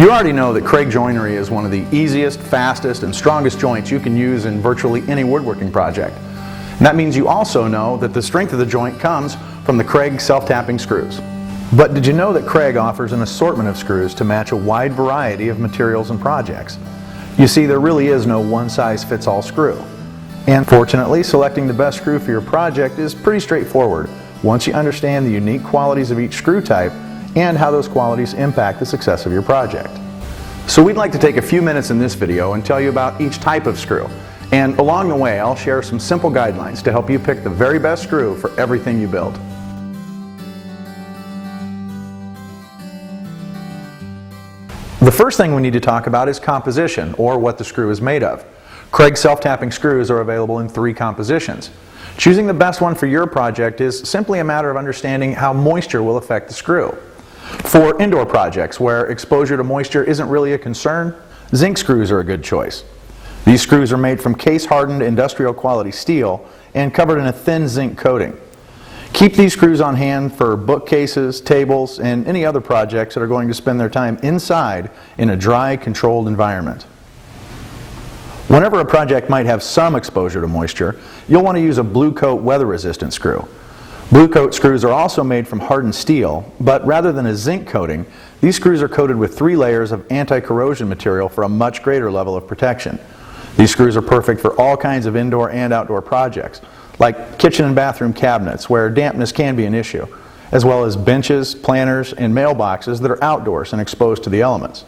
You already know that Kreg joinery is one of the easiest, fastest, and strongest joints you can use in virtually any woodworking project. And that means you also know that the strength of the joint comes from the Kreg self-tapping screws. But did you know that Kreg offers an assortment of screws to match a wide variety of materials and projects? You see, there really is no one-size-fits-all screw. And fortunately, selecting the best screw for your project is pretty straightforward once you understand the unique qualities of each screw type and how those qualities impact the success of your project. So we'd like to take a few minutes in this video and tell you about each type of screw. And along the way, I'll share some simple guidelines to help you pick the very best screw for everything you build. The first thing we need to talk about is composition, or what the screw is made of. Kreg self-tapping screws are available in 3 compositions. Choosing the best one for your project is simply a matter of understanding how moisture will affect the screw. For indoor projects where exposure to moisture isn't really a concern, zinc screws are a good choice. These screws are made from case-hardened industrial quality steel and covered in a thin zinc coating. Keep these screws on hand for bookcases, tables, and any other projects that are going to spend their time inside in a dry, controlled environment. Whenever a project might have some exposure to moisture, you'll want to use a blue coat weather-resistant screw. Blue coat screws are also made from hardened steel, but rather than a zinc coating, these screws are coated with 3 layers of anti-corrosion material for a much greater level of protection. These screws are perfect for all kinds of indoor and outdoor projects, like kitchen and bathroom cabinets where dampness can be an issue, as well as benches, planters, and mailboxes that are outdoors and exposed to the elements.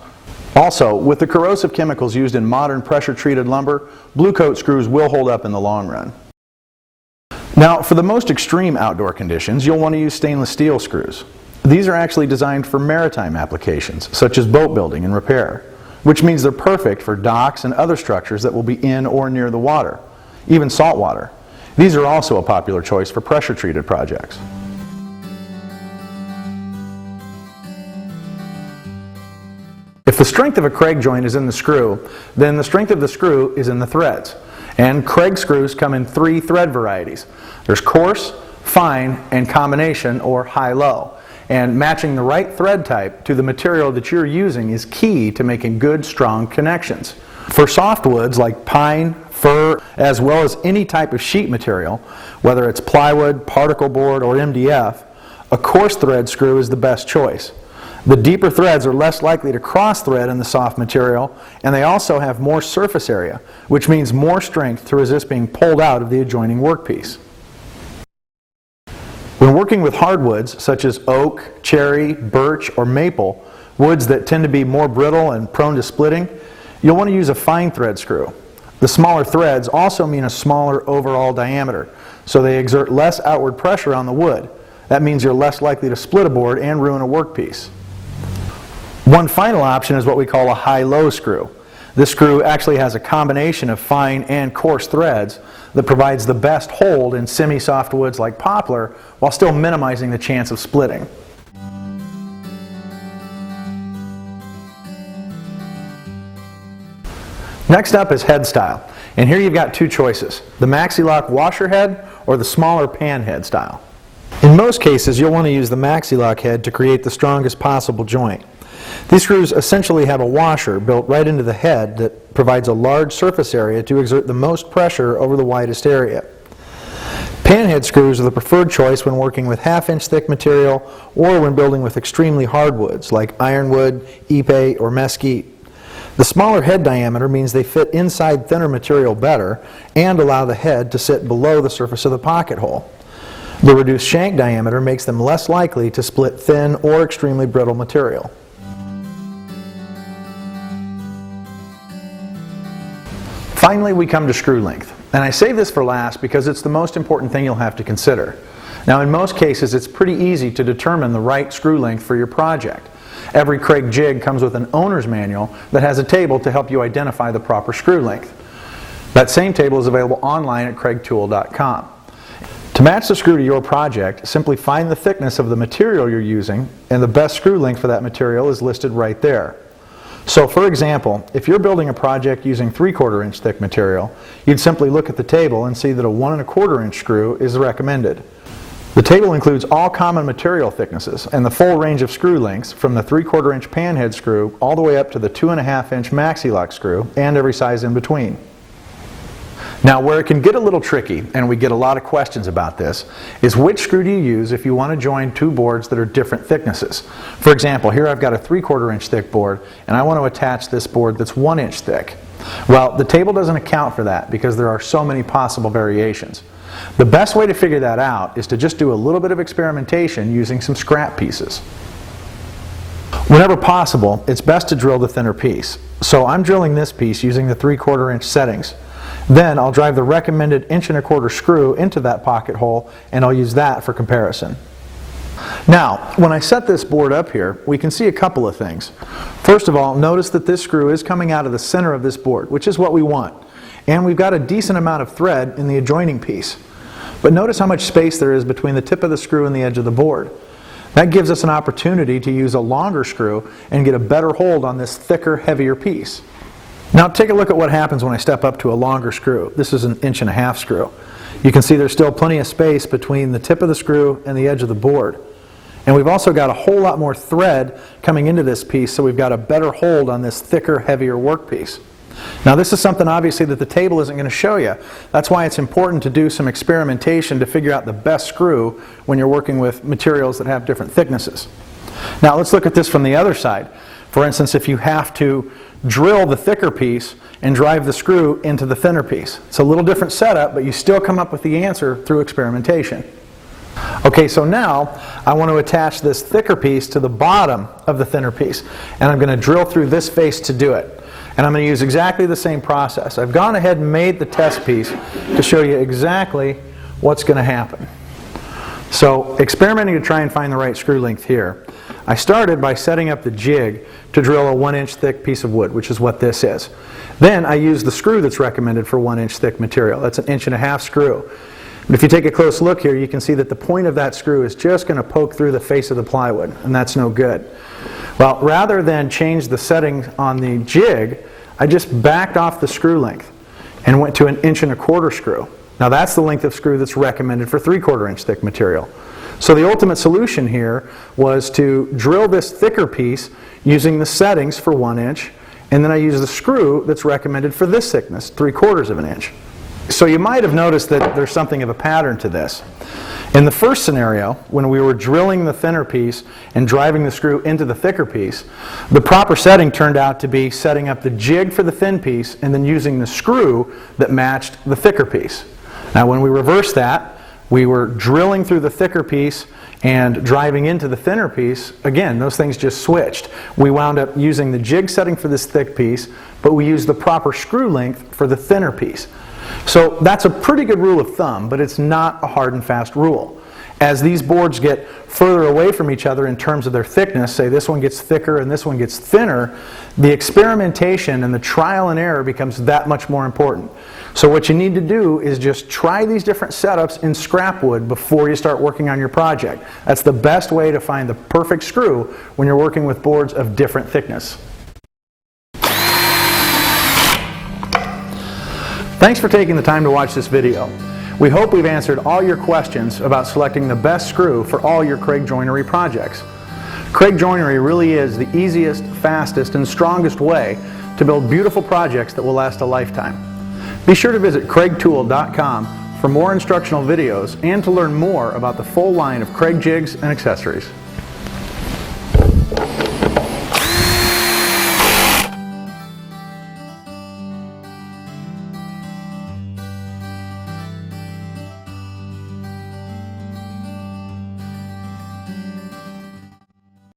Also, with the corrosive chemicals used in modern pressure-treated lumber, blue coat screws will hold up in the long run. Now, for the most extreme outdoor conditions, you'll want to use stainless steel screws. These are actually designed for maritime applications, such as boat building and repair, which means they're perfect for docks and other structures that will be in or near the water, even salt water. These are also a popular choice for pressure-treated projects. If the strength of a Kreg joint is in the screw, then the strength of the screw is in the threads. And Kreg screws come in 3 thread varieties. There's coarse, fine, and combination, or high-low. And matching the right thread type to the material that you're using is key to making good, strong connections. For softwoods like pine, fir, as well as any type of sheet material, whether it's plywood, particle board, or MDF, a coarse thread screw is the best choice. The deeper threads are less likely to cross-thread in the soft material, and they also have more surface area, which means more strength to resist being pulled out of the adjoining workpiece. When working with hardwoods such as oak, cherry, birch, or maple, woods that tend to be more brittle and prone to splitting, you'll want to use a fine thread screw. The smaller threads also mean a smaller overall diameter, so they exert less outward pressure on the wood. That means you're less likely to split a board and ruin a workpiece. One final option is what we call a high-low screw. This screw actually has a combination of fine and coarse threads that provides the best hold in semi-soft woods like poplar while still minimizing the chance of splitting. Next up is head style. And here you've got 2 choices, the Maxi-Lock washer head or the smaller pan head style. In most cases, you'll want to use the Maxi-Lock head to create the strongest possible joint. These screws essentially have a washer built right into the head that provides a large surface area to exert the most pressure over the widest area. Panhead screws are the preferred choice when working with 1/2-inch thick material or when building with extremely hard woods like ironwood, ipe, or mesquite. The smaller head diameter means they fit inside thinner material better and allow the head to sit below the surface of the pocket hole. The reduced shank diameter makes them less likely to split thin or extremely brittle material. Finally, we come to screw length. And I save this for last because it's the most important thing you'll have to consider. Now, in most cases, it's pretty easy to determine the right screw length for your project. Every Kreg jig comes with an owner's manual that has a table to help you identify the proper screw length. That same table is available online at kregtool.com. To match the screw to your project, simply find the thickness of the material you're using, and the best screw length for that material is listed right there. So for example, if you're building a project using 3/4 inch thick material, you'd simply look at the table and see that a 1 1/4 inch screw is recommended. The table includes all common material thicknesses and the full range of screw lengths from the 3/4 inch panhead screw all the way up to the 2.5 inch maxi lock screw and every size in between. Now, where it can get a little tricky, and we get a lot of questions about this, is which screw do you use if you want to join two boards that are different thicknesses. For example, here I've got a 3/4 inch thick board and I want to attach this board that's 1 inch thick. Well, the table doesn't account for that because there are so many possible variations. The best way to figure that out is to just do a little bit of experimentation using some scrap pieces. Whenever possible, it's best to drill the thinner piece. So I'm drilling this piece using the 3/4 inch settings. Then I'll drive the recommended 1.25 inch screw into that pocket hole and I'll use that for comparison. Now, when I set this board up here, we can see a couple of things. First of all, notice that this screw is coming out of the center of this board, which is what we want. And we've got a decent amount of thread in the adjoining piece. But notice how much space there is between the tip of the screw and the edge of the board. That gives us an opportunity to use a longer screw and get a better hold on this thicker, heavier piece. Now take a look at what happens when I step up to a longer screw. This is an 1.5 inch screw. You can see there's still plenty of space between the tip of the screw and the edge of the board. And we've also got a whole lot more thread coming into this piece, so we've got a better hold on this thicker, heavier workpiece. Now this is something obviously that the table isn't going to show you. That's why it's important to do some experimentation to figure out the best screw when you're working with materials that have different thicknesses. Now let's look at this from the other side. For instance, if you have to drill the thicker piece and drive the screw into the thinner piece. It's a little different setup, but you still come up with the answer through experimentation. Okay, so now I want to attach this thicker piece to the bottom of the thinner piece, and I'm going to drill through this face to do it. And I'm going to use exactly the same process. I've gone ahead and made the test piece to show you exactly what's going to happen. So, experimenting to try and find the right screw length here, I started by setting up the jig to drill a 1 inch thick piece of wood, which is what this is. Then I used the screw that's recommended for 1 inch thick material. That's an 1.5 inch screw. And if you take a close look here, you can see that the point of that screw is just going to poke through the face of the plywood, and that's no good. Well, rather than change the setting on the jig, I just backed off the screw length and went to an 1.25 inch screw. Now that's the length of screw that's recommended for 3/4 inch thick material. So the ultimate solution here was to drill this thicker piece using the settings for 1 inch, and then I used the screw that's recommended for this thickness, 3/4 inch. So you might have noticed that there's something of a pattern to this. In the first scenario, when we were drilling the thinner piece and driving the screw into the thicker piece, the proper setting turned out to be setting up the jig for the thin piece and then using the screw that matched the thicker piece. Now when we reversed that, we were drilling through the thicker piece and driving into the thinner piece. Again, those things just switched. We wound up using the jig setting for this thick piece, but we used the proper screw length for the thinner piece. So that's a pretty good rule of thumb, but it's not a hard and fast rule. As these boards get further away from each other in terms of their thickness, say this one gets thicker and this one gets thinner, the experimentation and the trial and error becomes that much more important. So what you need to do is just try these different setups in scrap wood before you start working on your project. That's the best way to find the perfect screw when you're working with boards of different thickness. Thanks for taking the time to watch this video. We hope we've answered all your questions about selecting the best screw for all your Kreg joinery projects. Kreg joinery really is the easiest, fastest, and strongest way to build beautiful projects that will last a lifetime. Be sure to visit KregTool.com for more instructional videos and to learn more about the full line of Kreg jigs and accessories.